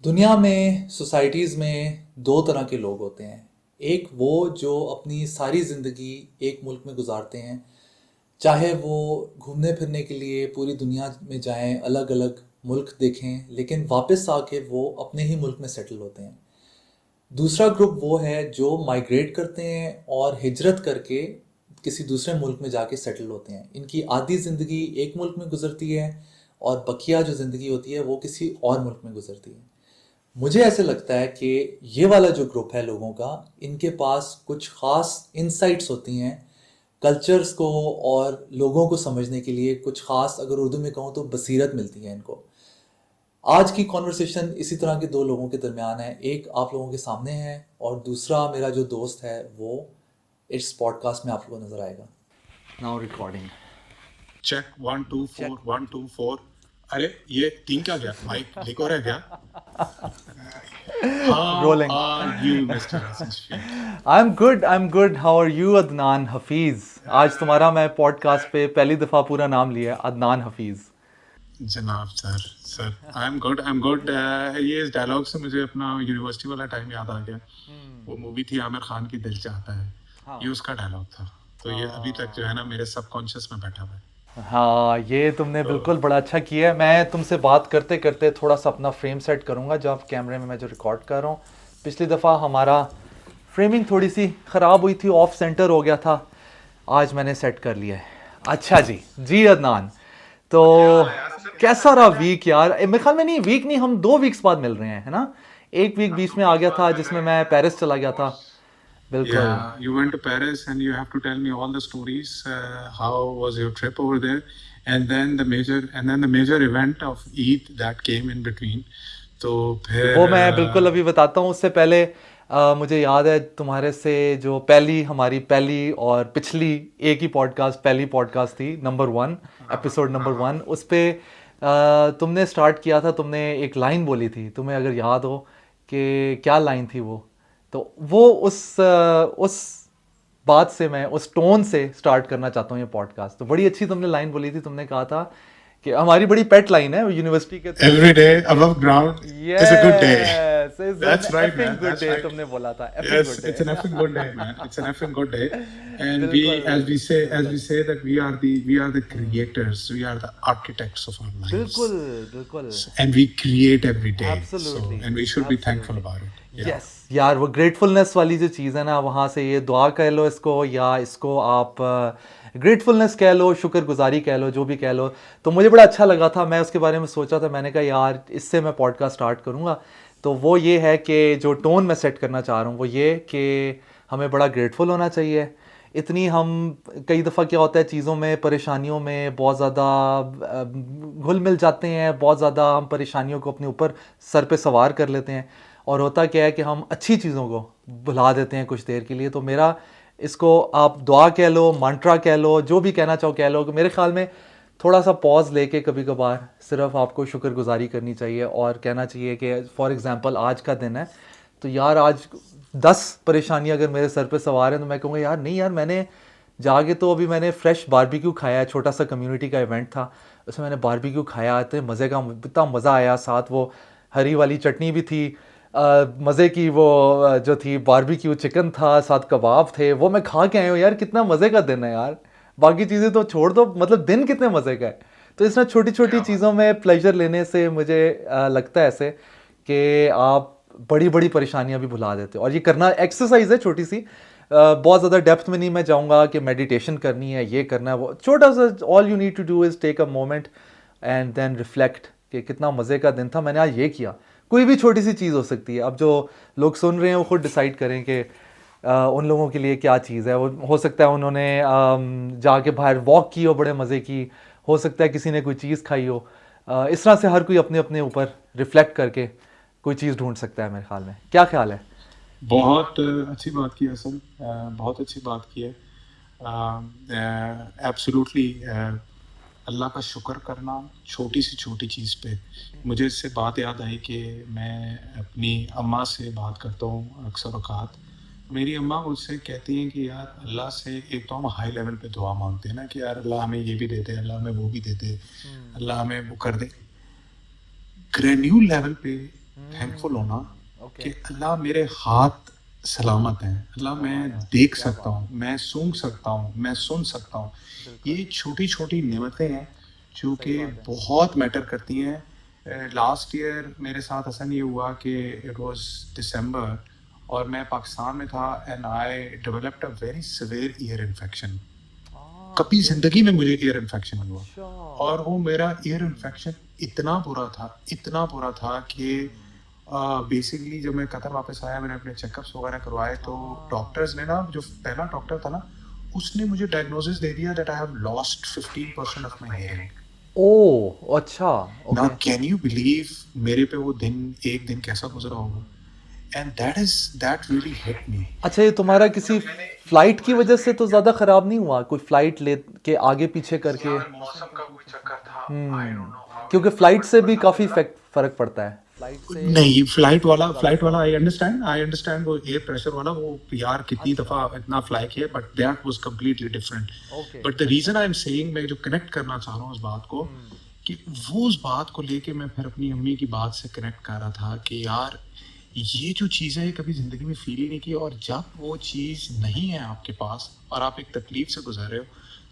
दुनिया में सोसाइटीज़ में दो तरह के लोग होते हैं। एक वो जो अपनी सारी ज़िंदगी एक मुल्क में गुजारते हैं, चाहे वो घूमने फिरने के लिए पूरी दुनिया में जाएं, अलग अलग मुल्क देखें, लेकिन वापस आके वो अपने ही मुल्क में सेटल होते हैं। दूसरा ग्रुप वो है जो माइग्रेट करते हैं और हिजरत करके किसी दूसरे मुल्क में जाके सेटल होते हैं। इनकी आधी ज़िंदगी एक मुल्क में गुजरती है और बकिया जो ज़िंदगी होती है वो किसी और मुल्क में गुजरती है। मुझे ऐसे लगता है कि ये वाला जो ग्रुप है लोगों का, इनके पास कुछ ख़ास इंसाइट्स होती हैं कल्चर्स को और लोगों को समझने के लिए। कुछ ख़ास, अगर उर्दू में कहूँ तो बसीरत मिलती है इनको। आज की कॉन्वर्सेशन इसी तरह के दो लोगों के दरमियान है। एक आप लोगों के सामने है और दूसरा मेरा जो दोस्त है वो इस पॉडकास्ट में आप लोगों को नज़र आएगा। Now recording. चेक 1 2 4 1 2 4। अरे ये 3 क्या गया? माइक लिक हो रहा है क्या? How Rolling. are you, Mr. Hassan Shafiq? I'm good. How are you, Adnan Hafeez? आज तुम्हारा मैं पॉडकास्ट पे पहली दफ़ा पूरा नाम लिया है, अदनान हफीज़। जनाब सर I'm good. ये इस डायलॉग से मुझे अपना यूनिवर्सिटी वाला टाइम याद आ गया। वो मूवी थी आमिर खान की, दिल चाहता है। हाँ। ये उसका डायलॉग था। तो ये अभी तक जो है ना मेरे सबकॉन्शियस में बैठा हुआ है। हाँ, ये तुमने बिल्कुल बड़ा अच्छा किया है। मैं तुमसे बात करते करते थोड़ा सा अपना फ्रेम सेट करूँगा जो आप कैमरे में मैं जो रिकॉर्ड कर रहा हूँ। पिछली दफ़ा हमारा फ्रेमिंग थोड़ी सी ख़राब हुई थी, ऑफ सेंटर हो गया था। आज मैंने सेट कर लिया है। अच्छा जी अदनान, तो कैसा रहा वीक यार? मेरे ख्याल में नहीं, वीक नहीं, हम 2 वीक्स बाद मिल रहे हैं, है ना? एक वीक बीच में आ गया था जिसमें मैं पेरिस चला गया था। बिल्कुल। Yeah, you went to Paris and you have to tell me all the stories. How was your trip over there? And then the major event of Eid that came in between. तो फिर वो मैं बिल्कुल अभी बताता हूँ। उससे पहले मुझे याद है तुम्हारे से जो हमारी पहली और पिछली एक ही पॉडकास्ट, पहली पॉडकास्ट थी नंबर 1, एपिसोड नंबर 1। उस पर तुमने स्टार्ट किया था, तुमने एक लाइन बोली थी, तुम्हें अगर याद हो कि क्या लाइन थी वो, तो वो उस बात से मैं उस टोन से स्टार्ट करना चाहता हूँ ये पॉडकास्ट। तो बड़ी अच्छी तुमने लाइन बोली थी। तुमने कहा था कि हमारी बड़ी पेट लाइन है यूनिवर्सिटी के every day above ground is a good day. That's right, man. Good That's day right. तुमने बोला था। Yes, it's an effing good day, man. It's an effing good day. And as we say that we are the creators, we are the architects of our lives. बिल्कुल And we create every day. Absolutely. And we should be thankful about it. Yeah. Yes यार, वो gratefulness वाली जो चीज़ है ना, वहाँ से ये दुआ कह लो इसको, या इसको आप ग्रेटफुलनेस कह लो, शुक्रगुजारी कह लो, जो भी कह लो। तो मुझे बड़ा अच्छा लगा था, मैं उसके बारे में सोचा था, मैंने कहा यार इससे मैं पॉडकास्ट स्टार्ट करूँगा। तो वो ये है कि जो टोन मैं सेट करना चाह रहा हूँ वो ये कि हमें बड़ा ग्रेटफुल होना चाहिए। इतनी हम कई दफ़ा क्या होता है, चीज़ों में, परेशानियों में बहुत ज़्यादा घुल मिल जाते हैं, बहुत ज़्यादा हम परेशानियों को अपने ऊपर सर पे सवार कर लेते हैं, और होता क्या है कि हम अच्छी चीज़ों को भुला देते हैं कुछ देर के लिए। तो मेरा, इसको आप दुआ कह लो, मंत्रा कह लो, जो भी कहना चाहो कह लो, कि मेरे ख्याल में थोड़ा सा पॉज लेके कभी कभार सिर्फ आपको शुक्रगुजारी करनी चाहिए और कहना चाहिए कि फॉर एग्ज़ाम्पल आज का दिन है, तो यार आज 10 परेशानियाँ अगर मेरे सर पे सवार हैं तो मैं कहूँगा यार नहीं यार, मैंने जाके तो अभी मैंने फ्रेश बारबेक्यू खाया है। छोटा सा कम्युनिटी का इवेंट था, उसमें मैंने बारबेक्यू खाया, इतने मज़े का, इतना मज़ा आया। साथ वो हरी वाली चटनी भी थी, मज़े की वो जो थी, बारबेक्यू चिकन था, साथ कबाब थे, वो मैं खा के आया हूँ यार। कितना मज़े का दिन है यार, बाकी चीज़ें तो छोड़ दो, मतलब दिन कितने मज़े का है। तो इस तरह छोटी छोटी चीज़ों में प्लेजर लेने से मुझे लगता है ऐसे कि आप बड़ी बड़ी परेशानियां भी भुला देते हो। और ये करना एक्सरसाइज है छोटी सी, बहुत ज़्यादा डेप्थ में नहीं मैं जाऊँगा कि मेडिटेशन करनी है, ये करना है, वो छोटा सा, all you need to do is take a moment and then reflect कि कितना मज़े का दिन था, मैंने आज ये किया। कोई भी छोटी सी चीज़ हो सकती है। अब जो लोग सुन रहे हैं वो खुद डिसाइड करें कि उन लोगों के लिए क्या चीज़ है। वो हो सकता है उन्होंने जाके बाहर वॉक की हो, बड़े मज़े की, हो सकता है किसी ने कोई चीज़ खाई हो। इस तरह से हर कोई अपने अपने ऊपर रिफ्लेक्ट करके कोई चीज़ ढूंढ सकता है। मेरे ख्याल में, क्या ख्याल है? बहुत अच्छी बात की हसन, बहुत अच्छी बात की है। एब्सोल्युटली अल्लाह का शुक्र करना छोटी सी छोटी चीज़ पे। मुझे इससे बात याद आई कि मैं अपनी अम्मा से बात करता हूँ अक्सर औकात। मेरी अम्मा मुझसे कहती हैं कि यार अल्लाह से, एक तो हम हाई लेवल पे दुआ मांगते हैं ना कि यार अल्लाह हमें ये भी दे दे, अल्लाह हमें वो भी दे दे, अल्लाह हमें वो कर दे। ग्रेन्यूल लेवल पे थैंकफुल होना ओके कि अल्लाह मेरे हाथ सलामत हैं, अल्लाह मैं देख सकता हूँ, मैं सूंघ सकता हूँ, मैं सुन सकता हूँ। बिल्कुल ये छोटी-छोटी नेमतें हैं जो सही कि बात है बहुत मैटर करती हैं। लास्ट ईयर मेरे साथ ऐसा नहीं हुआ कि इट वाज़ दिसंबर और मैं पाकिस्तान में था and I developed a very severe ear infection. कभी फिर ज़िंदगी में मुझे ईयर इन्फेक्शन नहीं हुआ अच्छा और वो मेरा ईयर हम्म इन्फेक्शन इतना बुरा था कि बेसिकली जब मैं कतर वापस आया मैंने अपने चेकअप्स वगैरह करवाए तो हाँ डॉक्टर्स ने ना जो पहला डॉक्टर था ना उसने मुझे डायग्नोसिस दे दिया that I have lost 15% of my hearing. Oh अच्छा ना ओके कैन यू बिलीव मेरे पे वो दिन एक दिन कैसा गुजरा होगा and that really hit me. अच्छा ये तुम्हारा किसी फ्लाइट की वजह से तो ज़्यादा ख़राब नहीं हुआ कोई फ्लाइट ले के आगे पीछे करके यार मौसम का कोई चक्कर था आई डोंट नो हाउ क्योंकि इट फ्लाइट से बट भी काफ़ी अल्हम्दुलिल्लाह फ़र्क पड़ता है फ्लाइट से नहीं ज़्यादा फ्लाइट वाला ख़राब आई अंडरस्टैंड वो एयर प्रेशर वाला वो यार कितनी अच्छा दफ़ा इतना फ्लाई किया but that was completely different. Okay but the reason I am saying मैं जो कनेक्ट करना चाह रहा हूँ उस बात को कि वो उस बात को लेके मैं फिर अपनी अम्मी की बात से कनेक्ट कर रहा था कि यार ये जो चीज़ है ये कभी ज़िंदगी में फील ही नहीं की और जब वो चीज़ नहीं है आपके पास और आप एक तकलीफ से गुजर रहे हो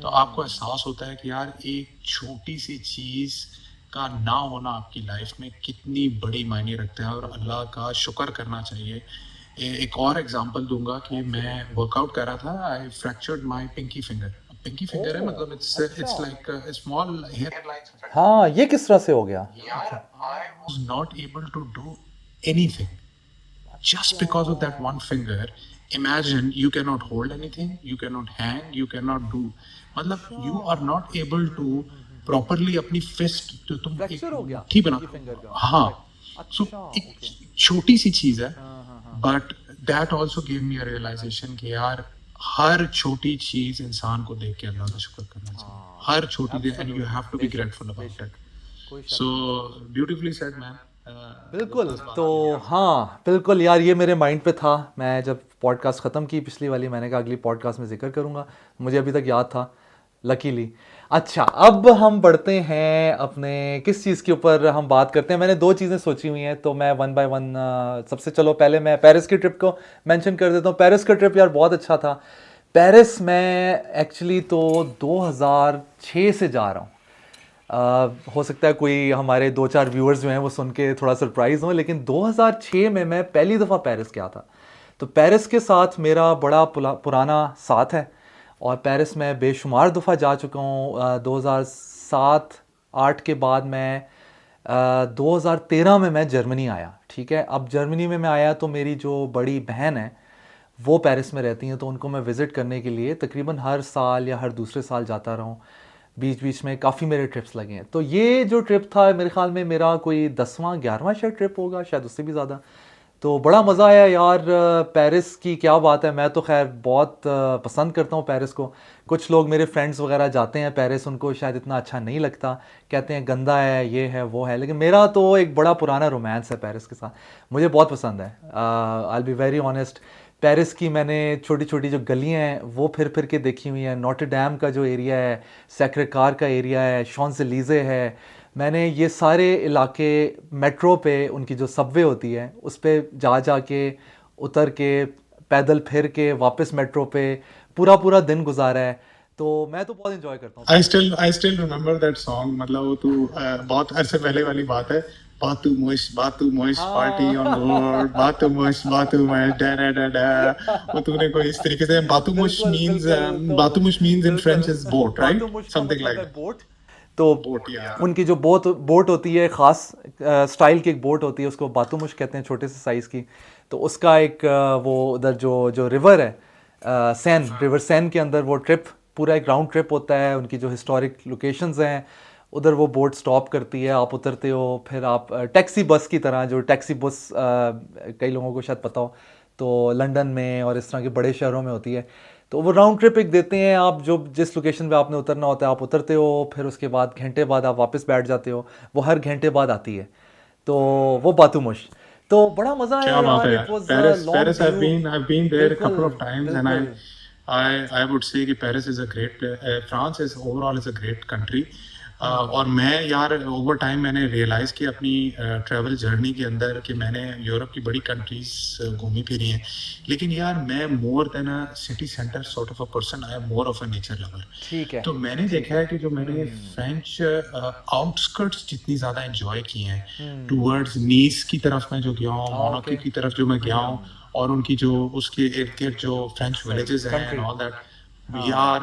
तो आपको एहसास होता है कि यार एक छोटी सी चीज़ का ना होना आपकी लाइफ में कितनी बड़ी मायने रखता है और बिल्कुल अल्लाह का शुक्र करना चाहिए। एक और एग्जांपल दूंगा कि मैं वर्कआउट कर रहा था I fractured my pinky finger. Pinky oh finger है मतलब अच्छा it's like small hair lines affected. हाँ ये किस तरह से हो गया यार अच्छा I was not able to do anything just अच्छा because of that one finger. Imagine you cannot hold anything, you cannot hang, you cannot do मतलब अच्छा you are not able to properly अपनी fist तो तुम एक fracture हो गया मुट्ठी बना पिंकी फिंगर का हाँ सो अच्छा एक ओके छोटी सी चीज है हाँ हाँ हाँ but that also give me a realization कि यार हर छोटी चीज इंसान को देख के अल्लाह का शुक्र करना चाहिए हाँ हर छोटी चीज and you absolutely have to be बेशक ग्रेटफुल अबाउट बेशक इट। कोई शक सो नहीं ब्यूटीफुली सेड मैन बिल्कुल जबरदस्त तो बात की यार। हाँ बिल्कुल यार ये मेरे माइंड पे था मैं जब पॉडकास्ट ख़त्म की पिछली वाली मैंने कहा अगली पॉडकास्ट में जिक्र करूँगा मुझे अभी तक याद था लकीली अच्छा अब हम बढ़ते हैं अपने किस चीज़ के ऊपर हम बात करते हैं मैंने दो चीज़ें सोची हुई हैं तो मैं वन बाय वन सबसे चलो पहले मैं पेरिस की ट्रिप को मेंशन कर देता हूँ पेरिस का ट्रिप यार बहुत अच्छा था पेरिस में एक्चुअली तो 2006 से जा रहा हूँ हो सकता है कोई हमारे दो चार व्यूअर्स जो हैं वो सुन के थोड़ा सरप्राइज हो लेकिन 2006 में मैं पहली दफ़ा पेरिस गया था तो पेरिस के साथ मेरा बड़ा पुराना साथ है और पेरिस में बेशुमार दफ़ा जा चुका हूँ 2007-8 के बाद मैं 2013 में मैं जर्मनी आया ठीक है अब जर्मनी में मैं आया तो मेरी जो बड़ी बहन है वो पेरिस में रहती हैं तो उनको मैं विज़िट करने के लिए तकरीबन हर साल या हर दूसरे साल जाता रहा हूँ बीच बीच में काफ़ी मेरे ट्रिप्स लगे हैं तो ये जो ट्रिप था मेरे ख्याल में मेरा कोई 10वां 11वां शायद ट्रिप होगा शायद उससे भी ज़्यादा तो बड़ा मज़ा आया यार पेरिस की क्या बात है मैं तो खैर बहुत पसंद करता हूँ पेरिस को कुछ लोग मेरे फ्रेंड्स वगैरह जाते हैं पेरिस उनको शायद इतना अच्छा नहीं लगता कहते हैं गंदा है ये है वो है लेकिन मेरा तो एक बड़ा पुराना रोमांस है पेरिस के साथ मुझे बहुत पसंद है आई बी वेरी ऑनेस्ट पेरिस की मैंने छोटी छोटी जो गलियाँ हैं वो फिर के देखी हुई हैं नोटर डैम का जो एरिया है सैक्रे कार का एरिया है शॉन्ज़ेलीज़े है मैंने ये सारे इलाके मेट्रो पे उनकी जो सबवे होती है उस पर जा के उतर के पैदल फिर के वापस मेट्रो पे पूरा दिन गुजारा है तो मैं तो बहुत इन्जॉय करता हूँ I still remember that song मतलब वो तू बहुत अरसे पहले वाली बात है बातू मोश पार्टी ऑन बोर्ड बातू मोश डा डा डा डा वो तूने कोई इस तरीके से बातू मोश means in French is boat right बातूमुश का समथिंग मतलब है लाइक बोट तो बोट या उनकी जो बोट होती है ख़ास स्टाइल की एक बोट होती है उसको बातूमुश कहते हैं छोटे से साइज़ की तो उसका एक वो उधर जो रिवर है सैन रिवर सैन के अंदर वो ट्रिप पूरा एक राउंड ट्रिप होता है उनकी जो हिस्टोरिक लोकेशंस हैं उधर वो बोट स्टॉप करती है आप उतरते हो फिर आप टैक्सी बस की तरह जो टैक्सी बस कई लोगों को शायद पता हो तो लंदन में और इस तरह के बड़े शहरों में होती है तो वो राउंड ट्रिप एक देते हैं आप जो जिस लोकेशन पे आपने उतरना होता है आप उतरते हो फिर उसके बाद घंटे बाद आप वापस बैठ जाते हो वो हर घंटे बाद आती है तो वो बातूमुश तो बड़ा मज़ा आया क्या बात है यार यार it was Paris long I've been there a couple बिल्कुल of times and बिल्कुल I would say कि Paris is a great France is overall is a great country और मैं यार ओवर टाइम मैंने रियलाइज़ किया अपनी ट्रैवल जर्नी के अंदर कि मैंने यूरोप की बड़ी कंट्रीज घूमी फिरी हैं, लेकिन यार मैं more than a city centre sort of a person, I am more of a nature lover. ठीक है। तो मैंने देखा है कि जो मैंने फ्रेंच आउटस्कर्ट्स जितनी ज़्यादा एंजॉय किए हैं, टूवर्ड्स नीस की तरफ मैं जो गया हूँ, मोनाको ओके। की तरफ जो मैं गया हूँ, और उनकी जो उसके इर्द गिर्द जो फ्रेंच विलेजेस हैं एंड कंट्री। ऑल दैट, यार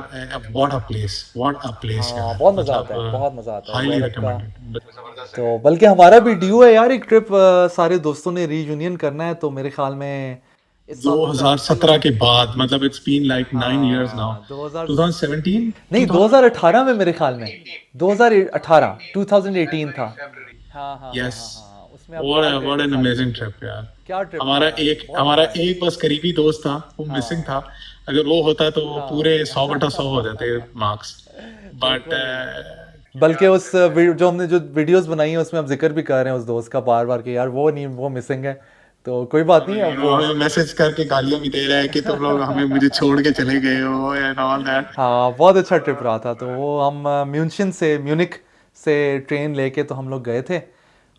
व्हाट अ प्लेस हाँ, यार, बहुत मज़ा आता है, मतलब बहुत मज़ा आता है हाईली यूरोप का। रिकमेंडेड। तो बल्कि हमारा भी ड्यू है यार एक ट्रिप, सारे दोस्तों ने रीयूनियन करना है, तो मेरे ख्याल में इस साल तो कर 2017 के बाद, मतलब it's been like 9 years now. हाँ 2000 2017, नहीं 2018 में, मेरे ख्याल में 2018 2018 था। हाँ हाँ हाँ यस, हाँ हाँ, उसमें आप बाहर गए व्हाट थे एन सारे अमेजिंग दोस्तों। ट्रिप यार। क्या ट्रिप था हमारा यार, एक बहुत हमारा मजा आया। एक बस करीबी दोस्त था, वो मिसिंग था। अगर वो होता तो वो पूरे 100/100 हो जाते मार्क्स, बट बिल्कुल। बल्कि उस जो हमने जो वीडियोस बनाई है उसमें हम जिक्र भी कर रहे हैं उस दोस्त का बार बार कि यार वो नहीं, वो मिसिंग है, तो कोई बात नहीं अब वो। हमें मैसेज करके गालियां भी दे रहा है कि तुम लोग हमें मुझे छोड़ के चले गए हो एंड ऑल दैट। हाँ बहुत अच्छा ट्रिप रहा था। तो वो हम म्यूनिख से ट्रेन लेके तो हम लोग गए थे,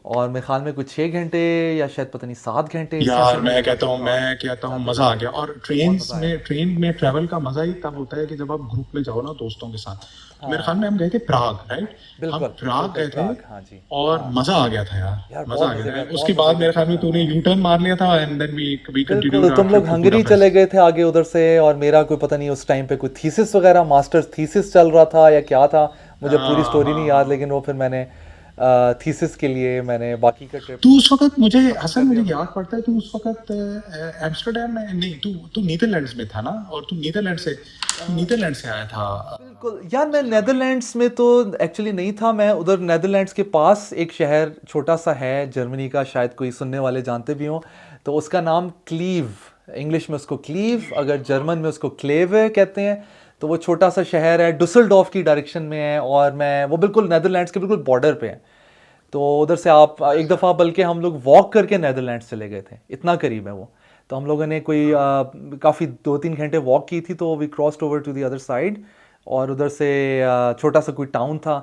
और मेरे ख्याल में कुछ 6 घंटे या शायद पता नहीं 7 घंटे इसमें यार से मैं कहता हूँ मजा आ गया। और मज़ा आया। ट्रेन में ट्रैवल का मजा ही तब होता है कि जब आप ग्रुप में जाओ ना दोस्तों के साथ। मेरे ख्याल में हम गए थे प्राग, राइट? हम बिल्कुल प्राग गए थे, प्राग, हाँ जी। और मजा आ गया था यार यार, बहुत मजा आ मज़े गया का, था। बहुत उसके मज़े बाद का मेरे ख्याल में ट्रिप था। तूने यू टर्न मार लिया था एंड देन वी बिल्कुल, कंटिन्यूड आवर तुम ट्रिप लोग टू हंगरी चले बुडापेस्ट। गए थे आगे उधर से, और मेरा कोई पता नहीं उस टाइम पे कोई थीसिस वगैरह, मास्टर्स थीसिस चल रहा था या क्या था, मुझे पूरी हाँ स्टोरी हाँ नहीं याद, हाँ। लेकिन वो फिर मैंने थीसिस के लिए मैंने बाकी का ट्रिप तू उस वक्त, मुझे खत्म हसन कर मुझे दिया था। याद पड़ता है, तू उस वक्त एम्स्टर्डम में नहीं, तू तू नीदरलैंड्स में था ना, और तू नीदरलैंड से आया था। बिल्कुल यार, मैं नेदरलैंड्स में तो एक्चुअली नहीं था, मैं उधर नेदरलैंड्स के पास एक शहर छोटा सा है जर्मनी का, शायद कोई सुनने वाले जानते भी हों, तो उसका नाम क्लीव, इंग्लिश में उसको क्लीव, अगर जर्मन में उसको क्लेवे कहते हैं। तो वो छोटा सा शहर है, डुसलडॉर्फ की डायरेक्शन में है, और मैं वो बिल्कुल नेदरलैंड्स के बिल्कुल बॉर्डर पे है। तो उधर से आप एक दफ़ा, बल्कि हम लोग वॉक करके नेदरलैंड्स चले गए थे, इतना करीब है वो। तो हम लोगों ने कोई काफ़ी 2-3 घंटे वॉक की थी, तो we crossed over to the other side, और उधर से छोटा सा कोई टाउन था,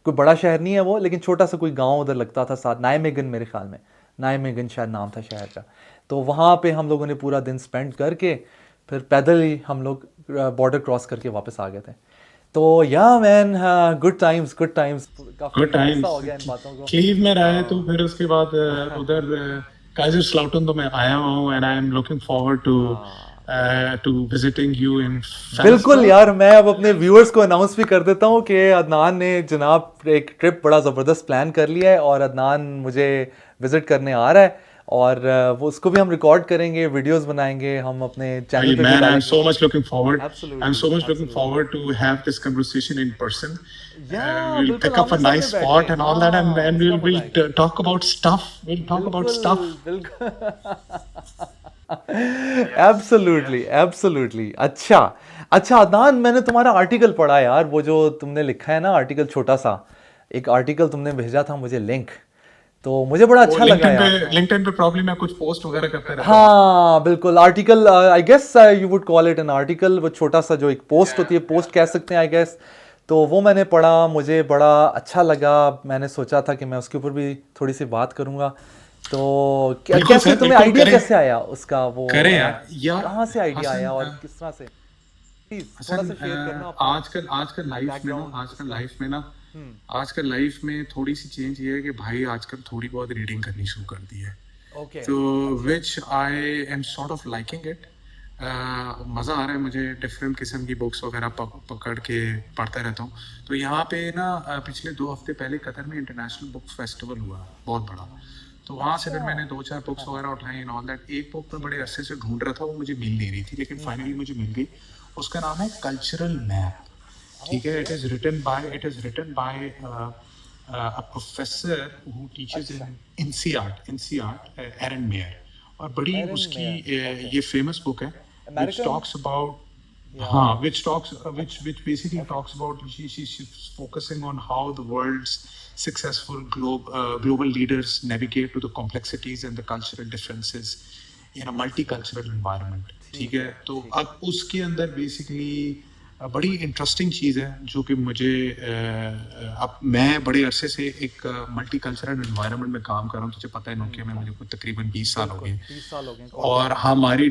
कोई बड़ा शहर नहीं है वो, लेकिन छोटा सा कोई गांव उधर लगता था साथ, नाइमेगन मेरे ख्याल में, नाइमेगन शायद नाम था शहर का। तो वहाँ पे हम लोगों ने पूरा दिन स्पेंड करके फिर पैदल ही हम लोग बॉर्डर क्रॉस करके वापस आ गए थे। तो या man, good times, good times, काफ़ी गुड अरसा टाइम्स। हो गया इन बातों को। क्लीव में रहे तो फिर उसके बाद उधर काइजरस्लाउटन तो मैं आया हूँ, and I am looking forward to visiting you in बिल्कुल यार, मैं अब अपने व्यूअर्स को अनाउंस भी कर देता हूँ कि अदनान ने जनाब एक ट्रिप बड़ा ज़बरदस्त प्लान कर लिया है, और अदनान मुझे विज़िट करने आ रहा है, और वो उसको भी हम रिकॉर्ड करेंगे, वीडियोस बनाएंगे, हम अपने चैनल पे भी Man, I'm डालेंगे। so much looking forward. Absolutely, I'm so much looking absolutely. forward to have this conversation in person. Yeah, We'll बिल्कुल pick up a आमने-सामने nice बैठ spot के, and all that, and हाँ, and उसका we'll मजा आएगा। talk about stuff. We'll talk about stuff. बिल्कुल absolutely absolutely. अच्छा अच्छा अदनान, मैंने तुम्हारा आर्टिकल पढ़ा यार, वो जो तुमने लिखा है ना आर्टिकल, छोटा सा एक आर्टिकल तुमने भेजा था मुझे लिंक, तो मुझे बड़ा वो अच्छा लगा यार। लिंक्डइन पे प्रॉब्लम मैं कुछ पोस्ट वगैरह करते रहता हूँ। हाँ बिल्कुल, article, I guess you would call it an article, वो छोटा सा जो एक पोस्ट होती है, पोस्ट कह सकते हैं आई गेस। तो वो मैंने पढ़ा, मुझे बड़ा अच्छा लगा, मैंने सोचा था कि मैं उसके ऊपर भी थोड़ी सी बात करूंगा। तो बिल्कुल कैसे सर, तुम्हें बिल्कुल आइडिया करें। कैसे आया उसका, वो करें यार कहाँ से आइडिया हसन, आया और किस तरह से, प्लीज थोड़ा सा शेयर करना अपना आजकल लाइफ में ना, background आजकल उसका। लाइफ में ना, आजकल लाइफ में थोड़ी सी चेंज ये है कि भाई आजकल थोड़ी बहुत रीडिंग करनी शुरू कर दी है, ओके तो which I am sort of liking it. मज़ा आ रहा है मुझे, डिफरेंट किस्म की बुक्स वगैरह पकड़ के पढ़ता रहता हूँ। तो यहाँ पे ना पिछले 2 हफ्ते पहले कतर में इंटरनेशनल बुक फेस्टिवल हुआ, बहुत बड़ा। तो वहाँ से फिर मैंने 2-4 बुक्स वगैरह उठाई एंड ऑल दैट। एक बुक मैं बड़े अरसे से ढूंढ रहा था, वो मुझे मिल नहीं रही थी, लेकिन फाइनली मुझे मिल गई। उसका नाम है कल्चरल मैप, ठीक है। It is written by a professor who teaches in NCERT, Erin Meyer, और बड़ी एरन उसकी मेयर, ये फेमस बुक है, which अमेरिकन, talks about हाँ, which basically talks about, she's focusing on how the world's successful global leaders navigate to the complexities and the cultural differences in a multicultural environment, ठीक है। तो अब उसके अंदर basically बड़ी interesting चीज़ है जो कि मुझे अब मैं बड़े अरसे से एक मल्टी कल्चरल इन्वायरमेंट में काम कर रहा हूँ। तुझे पता है नोकिया में मुझे कुछ तकरीबन 20 साल हो बिल्कुल गए। 30 साल हो गए और हमारी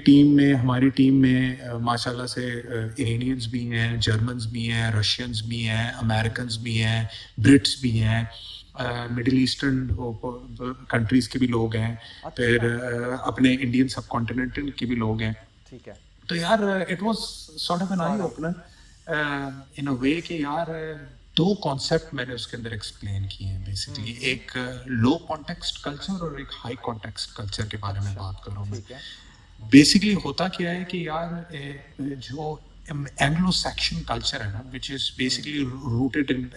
टीम में माशाल्लाह से इरानियंस भी हैं, जर्मन्स भी हैं, रशियंस भी हैं, अमेरिकन्स भी हैं, ब्रिट्स भी हैं, मिडिल ईस्टर्न कंट्रीज़ के भी लोग हैं, फिर अपने इंडियन सब कॉन्टिनेंटल के भी लोग हैं। ठीक है तो यार it was sort of an eye opener in a way कि यार दो कॉन्सेप्ट मैंने उसके अंदर एक्सप्लेन किए हैं बेसिकली, एक लो कॉन्टेक्स्ट कल्चर और एक हाई कॉन्टेक्स्ट कल्चर के बारे में बात कर रहा हूँ मैं। ठीक है बेसिकली होता क्या है कि यार जो एंग्लो सैक्सन कल्चर है ना, which is basically rooted in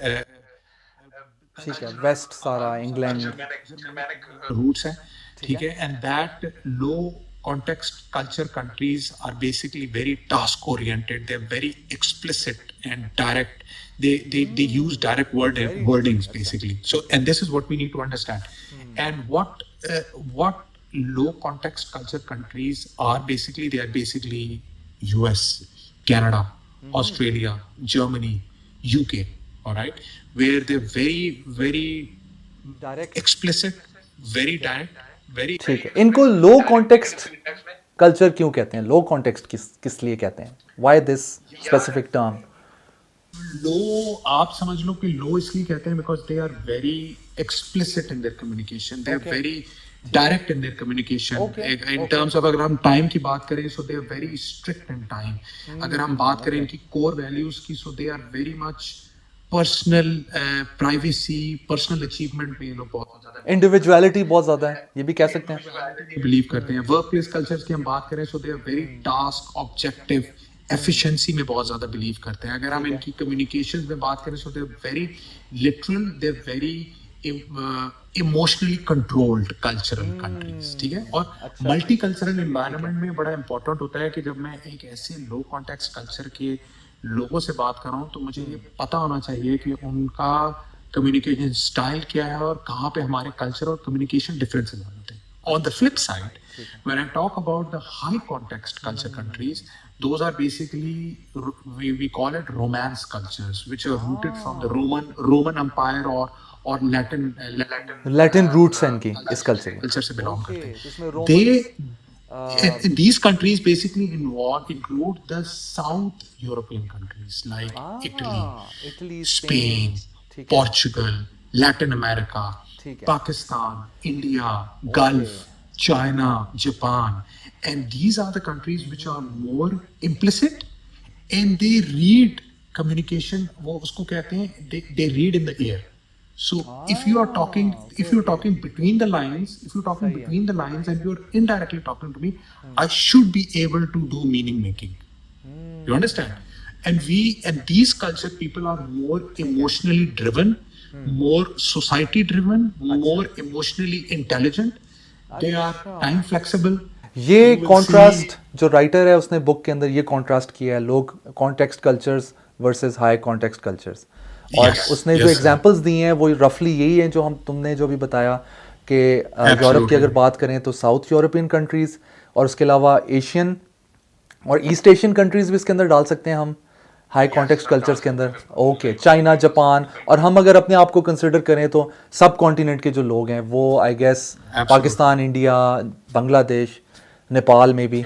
ठीक है वेस्ट सारा इंग्लैंड Germanic roots हैं, ठीक है, and that low context culture countries are basically very task oriented. They're very explicit and direct. They use direct wordings basically. So and this is what we need to understand. And what low context culture countries are basically, they are basically US, Canada, Australia, Germany, UK. All right, where they're very direct explicit, very direct, very ठीक है इनको लो context culture क्यों कहते हैं लो context किस लिए कहते हैं व्हाई दिस स्पेसिफिक टर्म लो। आप समझ लो कि लो इसलिए कहते हैं because they are very explicit in their communication, they are very direct in their communication. In terms of अगर हम टाइम की बात करें so they are very strict in time. अगर हम बात करें इनकी कोर वैल्यूज की so they are very much personal privacy, personal achievement में ये लोग बहुत ज्यादा इंडिविजुअलिटी बहुत ज़्यादा है ये भी कह सकते हैं बिलीव करते हैं। वर्क प्लेस कल्चर्स की हम बात करें so they are very task objective, efficiency में बहुत ज्यादा बिलीव करते हैं। अगर हम इनकी कम्युनिकेशंस में बात करें so they are very literal, they are very emotionally controlled cultural countries, ठीक है। और मल्टी कल्चरल एनवायरनमेंट में बड़ा इंपॉर्टेंट होता है कि जब मैं एक ऐसे लो कॉन्टेक्स्ट कल्चर के लोगों से बात कर रहा हूँ तो मुझे ये पता होना चाहिए कि उनका कम्युनिकेशन स्टाइल क्या है और कहाँ पे हमारे कल्चर और कम्युनिकेशन डिफरेंसेस होते हैं। On the flip side, when I talk about the high context culture countries, those are basically we call it romance cultures, which are rooted from the Roman Empire or Latin roots हैं इनकी इस culture में culture से belong करते हैं। इसमें And these countries basically include the South European countries like Italy, Italy Spain, ठीक है Portugal, Latin America, ठीक है Pakistan, India, Gulf, China, Japan. And these are the countries which are more implicit and they read communication, वो उसको कहते हैं they read in the ear. So if you are talking between the lines, and you're indirectly talking to me, I should be able to do meaning making. You understand? And these culture people are more emotionally driven, more society driven, more emotionally intelligent. They are time flexible. ये You will contrast जो writer है उसने book के अंदर ये contrast किया है लोग context cultures versus high context cultures और Yes, उसने जो yes, एग्जांपल्स दिए हैं वो रफली यही हैं जो तुमने जो भी बताया कि यूरोप की अगर बात करें तो साउथ यूरोपियन कंट्रीज़ और उसके अलावा एशियन और ईस्ट एशियन कंट्रीज़ भी इसके अंदर डाल सकते हैं हम हाई कॉन्टेक्स्ट कल्चर्स के अंदर। ओके चाइना, जापान, और हम अगर अपने आप को कंसिडर करें तो सब कॉन्टिनेंट के जो लोग हैं वो I guess Pakistan, India, Bangladesh, Nepal में भी,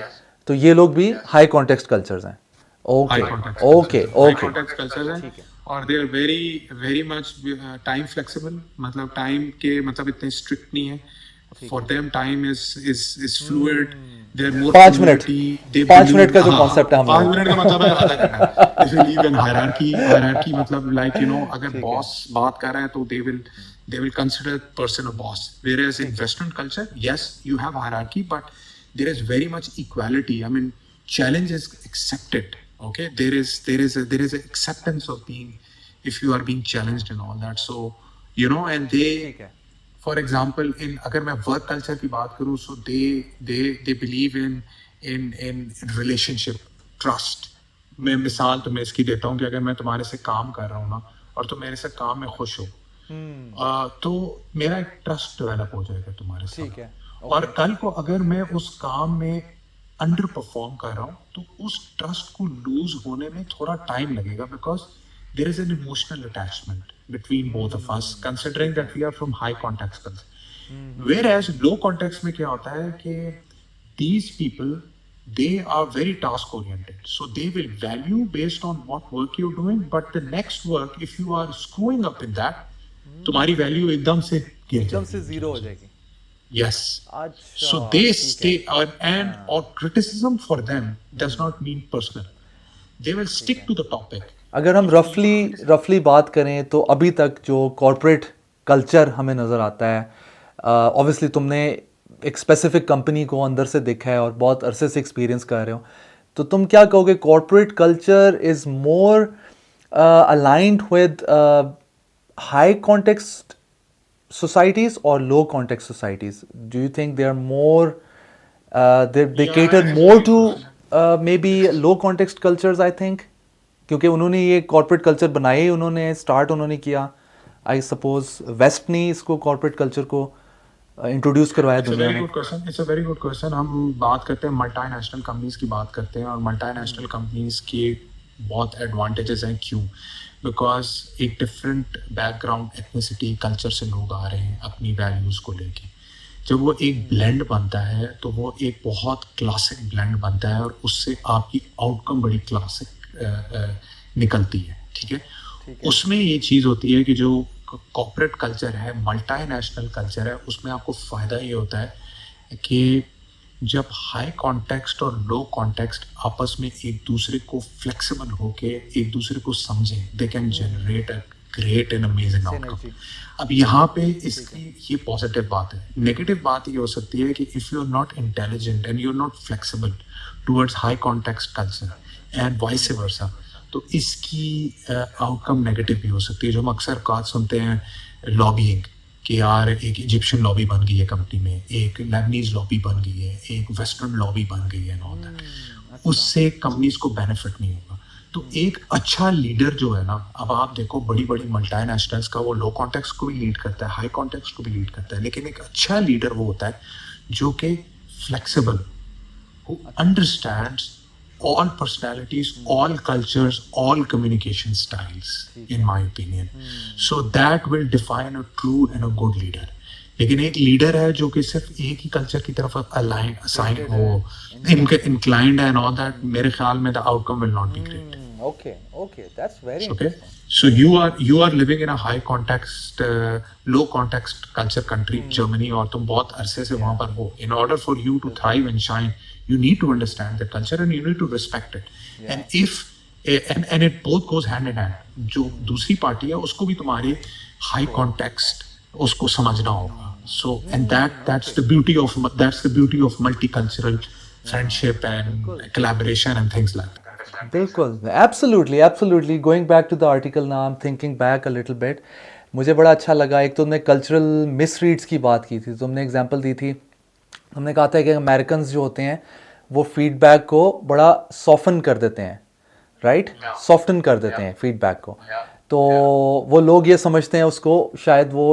तो ये लोग भी हाई कॉन्टेक्स्ट कल्चर्स हैं। ओके ओके ओके कल्चर है और they are very much time flexible, मतलब टाइम के मतलब इतने स्ट्रिक्ट नहीं है। For them time is fluid, there more 5 minute का जो कॉन्सेप्ट है 5 मिनट का मतलब है आधा घंटा। If you leave in hierarchy मतलब लाइक यू नो अगर बॉस बात कर रहा है तो they will consider person a boss, whereas in western culture yes you have hierarchy but there is very much equality. I mean challenge is accepted, okay, there is a acceptance of being, if you are being challenged and all that, so you know, and they for example in अगर मैं work culture की बात करूँ so they believe in relationship, trust. मैं मिसाल तुम्हें इसकी देता हूँ कि अगर मैं तुम्हारे से काम कर रहा हूँ ना और तुम मेरे से काम में खुश हो तो मेरा एक ट्रस्ट डेवलप हो जाएगा तुम्हारे साथ। ठीक है और कल को अगर मैं उस काम में अंडर परफॉर्म कर रहा हूँ तो उस ट्रस्ट को लूज होने में थोड़ा टाइम लगेगा, because there is an emotional attachment between both of us considering that we are from high context culture. Whereas low context में क्या होता है कि these people, they are very task oriented, so they will value based on what work you're doing, but the next work if you are screwing up in that, तुम्हारी value एकदम से गिर एकदम जाएगी। से जीरो हो जाएगी। Yes. अच्छा, So they ठीक stay है। or criticism for them does not mean personal. They will stick to the topic. अगर हम रफली बात करें तो अभी तक जो कॉरपोरेट कल्चर हमें नज़र आता है, ऑब्वियसली तुमने एक स्पेसिफिक कंपनी को अंदर से देखा है और बहुत अरसे से एक्सपीरियंस कर रहे हो, तो तुम क्या कहोगे corporate culture is more aligned with high context societies or low context societies? Do you think they are more they cater more to maybe low context cultures? I think क्योंकि उन्होंने ये कॉर्पोरेट कल्चर बनाया ही उन्होंने start उन्होंने किया, I suppose waste ने इसको corporate culture को इंट्रोड्यूस करवाया दुनिया में। It's a very good question. हम बात करते हैं मल्टीनेशनल कंपनीज की बात करते हैं, और मल्टीनेशनल कंपनीज की बहुत एडवांटेजेस हैं। क्यों? बिकॉज एक डिफरेंट बैकग्राउंड, एथनिसिटी, कल्चर से लोग आ रहे हैं अपनी वैल्यूज़ को लेके। जब वो एक ब्लेंड बनता है तो वो एक बहुत क्लासिक ब्लेंड बनता है, और उससे आपकी आउटकम बड़ी क्लासिक निकलती है। ठीक है, उसमें ये चीज़ होती है कि जो कॉर्पोरेट कल्चर है, मल्टीनेशनल कल्चर है, उसमें आपको फ़ायदा ये होता है कि जब हाई कॉन्टेक्स्ट और लो कॉन्टेक्स्ट आपस में एक दूसरे को फ्लेक्सिबल होके एक दूसरे को समझें, they can generate a great and amazing outcome. अब यहाँ पे इसकी ये पॉजिटिव बात है। नेगेटिव बात ये हो सकती है कि if you are not intelligent and you are not flexible towards high context culture and vice versa, तो इसकी आउटकम नेगेटिव भी हो सकती है। जो हम अक्सर बात सुनते हैं लॉबिंग कि यार एक इजिप्शियन लॉबी बन गई है कंपनी में, एक लेबनीज लॉबी बन गई है, एक वेस्टर्न लॉबी बन गई है, ऑल दैट, उससे कंपनीज को बेनिफिट नहीं होगा। तो एक अच्छा लीडर जो है ना, अब आप देखो बड़ी बड़ी मल्टीनेशनल्स का वो लो कॉन्टेक्स्ट को भी लीड करता है, हाई कॉन्टेक्स्ट को भी लीड करता है, लेकिन एक अच्छा लीडर वो होता है जो कि flexible, who understands all personalities, all cultures, all communication styles, in my opinion. So that will define a true and a good leader. लेकिन एक लीडर है जो कि सिर्फ एक ही कल्चर की तरफ असाइन हो, inclined and all that, मेरे ख्याल में the outcome will not be great. Okay, that's very Okay, interesting. so you are living in a high context, low context culture country, Germany, और तुम बहुत अरसे से वहाँ पर हो. In order for you to thrive and shine, you need to understand the culture and you need to respect it. And if and it both goes hand in hand. जो दूसरी पार्टी है उसको भी तुम्हारे high context उसको समझना होगा. So and that's the beauty of multicultural friendship and collaboration and things like that. बिल्कुल, absolutely going back to the article now, I am thinking back a little bit. मुझे बड़ा अच्छा लगा, एक तो तुमने कल्चरल मिसरीड्स की बात की थी, तुमने एग्जांपल दी थी, हमने कहा था कि अमेरिकन्स जो होते हैं वो फीडबैक को बड़ा सॉफ्टन कर देते हैं, राइट, सॉफ्टन कर देते हैं फीडबैक को, तो वो लोग ये समझते हैं उसको, शायद वो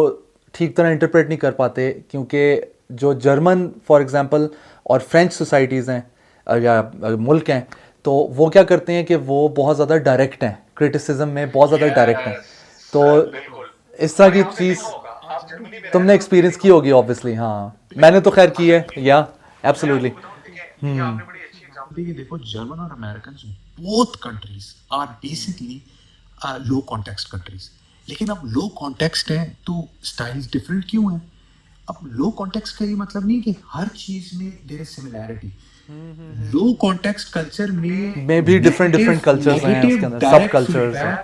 ठीक तरह इंटरप्रेट नहीं कर पाते, क्योंकि जो जर्मन फॉर एग्जांपल और फ्रेंच सोसाइटीज़ हैं या मुल्क हैं, तो वो क्या करते हैं कि वो बहुत ज़्यादा डायरेक्ट हैं, क्रिटिसिज्म में बहुत ज़्यादा डायरेक्ट हैं। तो इस तरह की चीज़ तुमने एक्सपीरियंस की होगी ऑब्वियसली। हाँ, मैंने तो खैर की है, या एब्सोल्युटली। आपने बड़ी अच्छी एग्जांपल दी। देखो, जर्मन और Americans both countries are basically low context countries, लेकिन अब लो कॉन्टेक्स्ट हैं तो स्टाइल्स डिफरेंट क्यों हैं? अब लो कॉन्टेक्स्ट का ये मतलब नहीं कि हर चीज में there is similarity. Low context culture में भी डिफरेंट कल्चर्स हैं, उसके अंदर सब कल्चर्स हैं।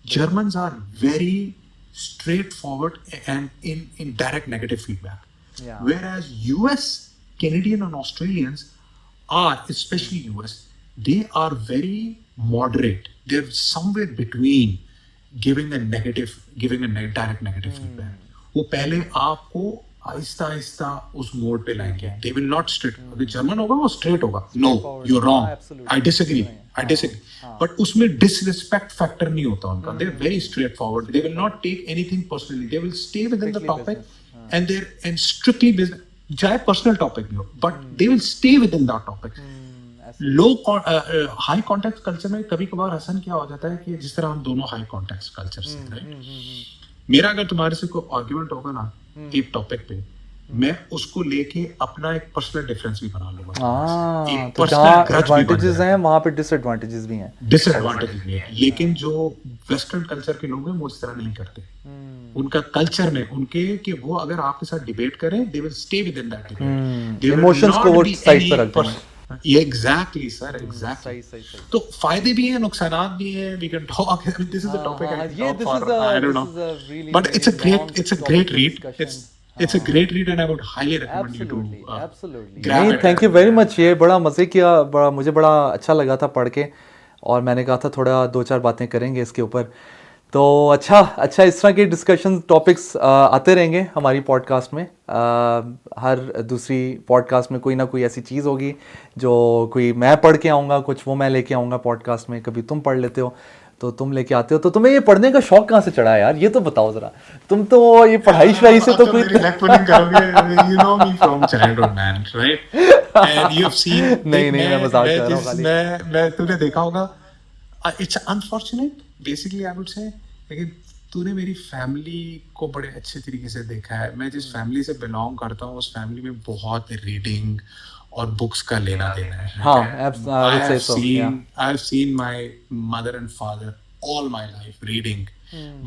Germans are very straightforward and in direct negative feedback. Yeah. Whereas US, Canadian and Australians are, especially US, they are very moderate. They're somewhere between giving a direct negative feedback. वो पहले आपको आहिस्ता आहिस्ता उस mode पे लाएंगे. They will not straight. अगर German होगा वो straight होगा. No, you're wrong. I disagree. But उसमें disrespect factor नहीं होता उनका. They're very straightforward. They will not take anything personally. They will stay within the topic and strictly business. चाहे personal topic भी हो, but they will stay within that topic. Low high context culture में कभी कभार ऐसा क्या हो जाता है कि जिस तरह हम दोनों हाई कॉन्टेक्स्ट कल्चर से, राइट, मेरा अगर तुम्हारे से कोई आर्ग्यूमेंट होगा ना एक टॉपिक पे, मैं उसको लेके अपना एक पर्सनल डिफरेंस भी बना लूंगा, एक तो पर्सनल जहाँ ग्रज भी बन एडवांटेजेस जाएगा। हैं वहाँ पे डिसएडवांटेजेस भी हैं। डिसएडवांटेज भी है, लेकिन जो वेस्टर्न कल्चर के लोग हैं वो इस तरह नहीं करते। उनका कल्चर में उनके कि वो अगर आपके साथ डिबेट करें, they will stay within that debate, emotions को वो साइड पर रखते हैं। Exactly sir, exactly. सही सही। तो फायदे भी हैं, नुकसानात भी हैं, we can talk, this is a topic I ये talk this for, is a- I don't this know, is a really but very it's a great long it's a topic great of read, discussion. it's a great read and I would highly recommend you to Absolutely. grab नहीं, it. Thank you very much. ये बड़ा मज़े किया, बड़ा मुझे बड़ा अच्छा लगा था पढ़ के, और मैंने कहा था थोड़ा 2-4 बातें करेंगे इसके ऊपर। तो अच्छा इस तरह के डिस्कशन टॉपिक्स आते रहेंगे हमारी पॉडकास्ट में। हर दूसरी पॉडकास्ट में कोई ना कोई ऐसी चीज़ होगी जो कोई मैं पढ़ के आऊँगा, कुछ वो मैं लेके आऊँगा पॉडकास्ट में, कभी तुम पढ़ लेते हो तो तुम लेके आते हो। तो तुम्हें ये पढ़ने का शौक कहाँ से चढ़ा है यार, ये तो बताओ ज़रा। तुम तो ये पढ़ाई शढ़ाई से तो कोई मेरी leg pulling करोगे, you know me from childhood man, right? And you have seen, नहीं, मैं मजाक कर रहा हूँ खाली। मैं तूने देखा होगा, it's unfortunate basically I would say, लेकिन तूने मेरी फैमिली को बड़े अच्छे तरीके से देखा है। मैं जिस फैमिली से बिलोंग करता हूँ उस फैमिली में बहुत रीडिंग और बुक्स का लेना देना है। हाँ, I would say so, yeah. I have seen my mother and father all my life reading,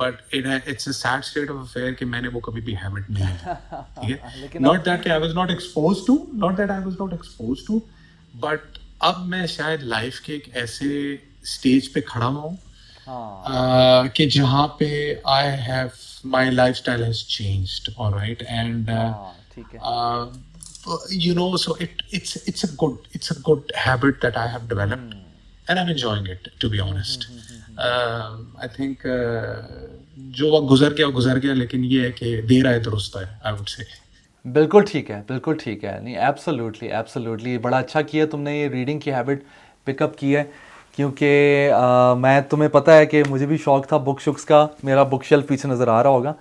but it's a sad state of affair कि मैंने वो कभी भी हैबिट नहीं है, ठीक है? Not that I was not exposed to, but अब मैं शायद लाइफ के एक ऐसे स्टेज पे खड़ा हूँ कि जहाँ पे I have my lifestyle has changed, all right, and ठीक है। you know, so it's a good habit that I have developed, and I'm enjoying it, to be honest. I think जो वक्त गुजर गया, लेकिन ये है कि देर आए दुरुस्त है, I would say. बिल्कुल ठीक है। नहीं, एब्सोल्युटली बड़ा अच्छा किया तुमने ये रीडिंग की हैबिट पिकअप की है, क्योंकि मैं, तुम्हें पता है कि मुझे भी शौक था बुक शुक्स का। मेरा बुक शेल्फ पीछे नज़र आ रहा होगा,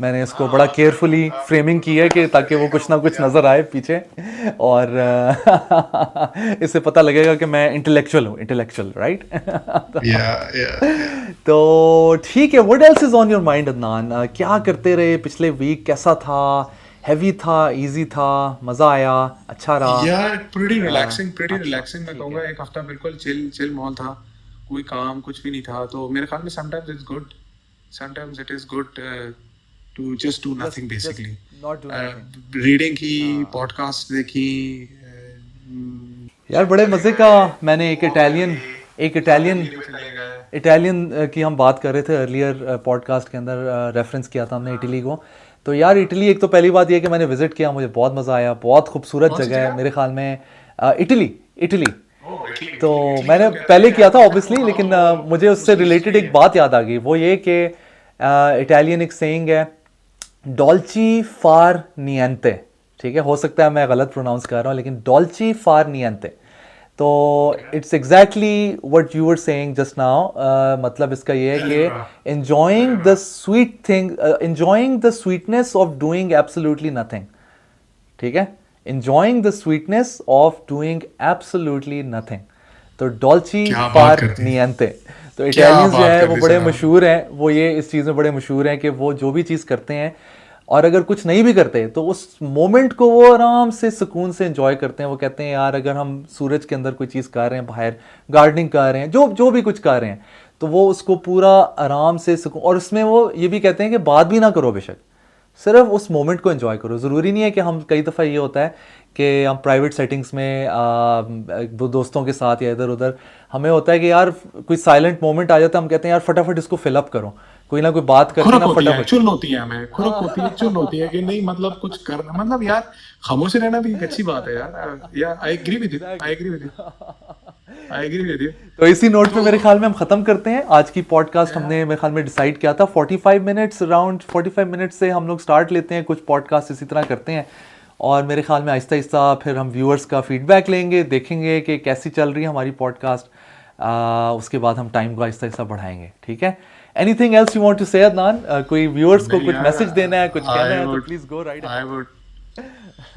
मैंने इसको बड़ा केयरफुली फ्रेमिंग की है कि ताकि वो कुछ ना कुछ नज़र आए पीछे, और इससे पता लगेगा कि मैं इंटेलेक्चुअल राइट। तो ठीक है, what else is on your mind Adnan? क्या करते रहे पिछले वीक, कैसा था? हैवी था, इजी था, मजा आया, अच्छा रहा? यार pretty relaxing, मैं कहूँगा एक हफ्ता बिल्कुल चिल माहौल था, कोई काम कुछ भी नहीं था। तो मेरे ख्याल में sometimes it is good to just do nothing basically. Not do nothing. Reading की, पॉडकास्ट देखी, यार बड़े मज़े का। मैंने एक इटालियन की हम बात कर रहे थे अर्लियर पॉडकास्ट के अंदर, रेफरेंस किया था हमने इटली को। तो यार इटली, एक तो पहली बात ये कि मैंने विजिट किया, मुझे बहुत मज़ा आया, बहुत खूबसूरत जगह है मेरे ख्याल में इटली। तो मैंने पहले किया था ऑब्वियसली, लेकिन मुझे उससे रिलेटेड एक बात याद आ गई, वो ये कि इटालियन एक सेइंग है, डॉल्ची फार निएंते, ठीक है, हो सकता है मैं गलत प्रोनाउंस कर रहा हूँ, लेकिन डॉल्ची फार निएंते। तो it's exactly what you were saying just now. मतलब इसका ये है कि enjoying the sweetness of doing absolutely nothing, ठीक है, enjoying the sweetness of doing absolutely nothing। तो डॉल्ची फार निएंते। तो इटालियंस जो है वो बड़े मशहूर हैं, वो ये इस चीज़ में बड़े मशहूर हैं कि वो जो भी चीज़ करते हैं, और अगर कुछ नहीं भी करते तो उस मोमेंट को वो आराम से सुकून से एंजॉय करते हैं। वो कहते हैं यार अगर हम सूरज के अंदर कोई चीज़ कर रहे हैं, बाहर गार्डनिंग कर रहे हैं, जो भी कुछ कर रहे हैं, तो वो उसको पूरा आराम से सुकून, और उसमें वो ये भी कहते हैं कि बात भी ना करो, बेशक सिर्फ उस मोमेंट को एंजॉय करो। ज़रूरी नहीं है कि हम, कई दफ़ा ये होता है कि हम प्राइवेट सेटिंग्स में दोस्तों के साथ या इधर उधर, हमें होता है कि यार कोई साइलेंट मोमेंट आ जाता है, हम कहते हैं यार फटाफट इसको फिलअप करो, कोई ना कोई बात करके ना फटाफट। चुल होती है हमें, चुल होती है कि नहीं, मतलब कुछ करना, मतलब यार खामोश रहना भी एक अच्छी बात है यार। I agree with you. तो इसी नोट पे मेरे ख्याल में हम ख़त्म करते हैं आज की पॉडकास्ट। हमने मेरे ख्याल में डिसाइड किया था 45 मिनट्स, अराउंड 45 मिनट्स से हम लोग स्टार्ट लेते हैं, कुछ पॉडकास्ट इसी तरह करते हैं, और मेरे ख्याल में आहिस्ता आहिस्ता फिर हम व्यूअर्स का फीडबैक लेंगे, देखेंगे कि कैसी चल रही है हमारी पॉडकास्ट, उसके बाद हम टाइम को आहिस्ता आहिस्ता बढ़ाएंगे, ठीक है। Anything else you want to say Adnan? कोई व्यूअर्स को कुछ मैसेज देना है, कुछ कहना है, तो प्लीज गो राइट।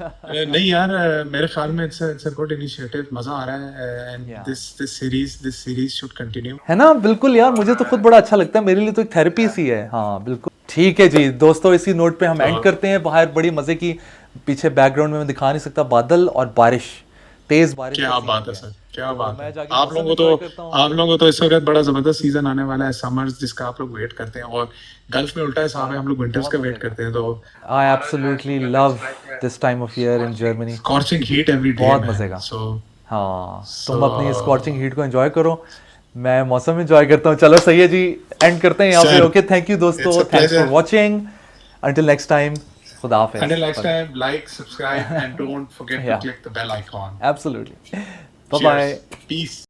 नहीं यार, मेरे ख्याल में इट्स अ गुड इनिशिएटिव, मजा आ रहा है, and Yeah. This series should continue. है ना, बिल्कुल यार, मुझे तो खुद बड़ा अच्छा लगता है, मेरे लिए तो एक थेरेपी सी है। हाँ बिल्कुल ठीक है जी दोस्तों, इसी नोट पे हम एंड करते हैं। बाहर बड़ी मजे की, पीछे बैकग्राउंड में मैं दिखा नहीं सकता, बादल और बारिश, तेज बारिश का क्या सीन बात हो है गया। सर, क्या तो बात मैं है। जाके आप मौसम लोगों enjoy को करता हूँ। आप लोगों को तो इस वक्त बड़ा जबरदस्त सीजन आने वाला है, समर्स जिसका आप लोग वेट करते हैं, और गल्फ में उल्टा हिसाब है, हम लोग विंटर्स का वेट करते हैं। तो I absolutely love this time of year in Germany, scorching heat every day बहुत मैन। मजे का। सो हाँ तुम अपनी सो स्कॉचिंग हीट को एंजॉय करो, मैं मौसम एंजॉय करता हूँ। चलो सही है जी, एंड करते हैं यहाँ पे। सर, ओके, थैंक यू दोस्तों, it's a thanks for pleasure. Watching, until next time, खुदा हाफिज। Until next time, like, subscribe, and don't forget to Yeah, click the bell icon. absolutely. Bye Cheers. bye. Peace.